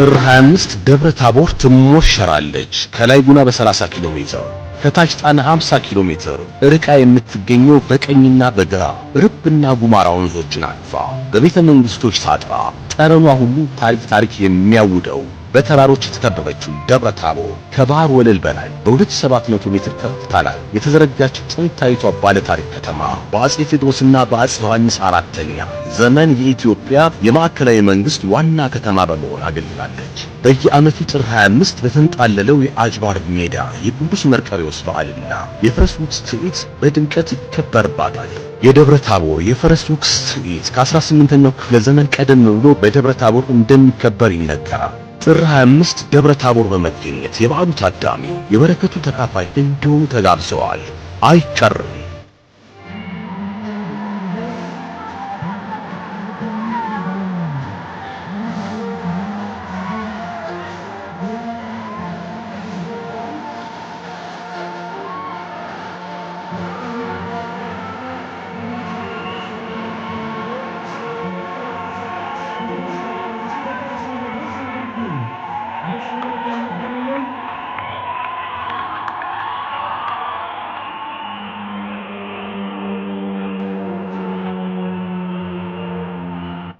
ጥር 25 ደብረ ታቦር ትሞሸራለች። ከላይ ጉና በ30 ኪሎ ሜትር ከታች ጣና 50 ኪሎ ሜትር ርቃ የምትገኘው በቀኝና በግራ ርብና ጉማራ ወንዞችን አልፋ በቤተ መንግስቶች ታጥራ ጠረኗ ሁሉ ታሪክ የሚያውደው በተራሮች የተከበበችው ደብረ ታቦር ከባህር ወለል በላይ በ2700 ሜትር ከፍታ ላይ የተዘረጋች ጥንታዊቷ ባለታሪክ ከተማ በአጼ ቴዎድሮስና በአጼ ዮሐንስ አራተኛ ዘመን የኢትዮጵያ የማዕከላዊ መንግስት ዋና ከተማ በመሆን አገልግላለች። በየዓመቱ ጥር 25 በተንጣለለው የአጅባር ሜዳ የቅዱስ መርቆሬዎስ በዓልና የፈረስ ጉግስ ትርኢት በድምቀት ይከበርባታል። የደብረ ታቦር የፈረስ ጉግስ ትርኢት ከ18ኛው ክፍለ ዘመን ቀደም ብሎ በደብረ ታቦር እንደሚከበር ይነገራል። ጥር 25 ደብረ ታቦር በመገኘት የበዓሉ ታዳሚ የበረከቱ ተካፋይ እንዲሆኑ ተጋብዘዋል። አይቀርም።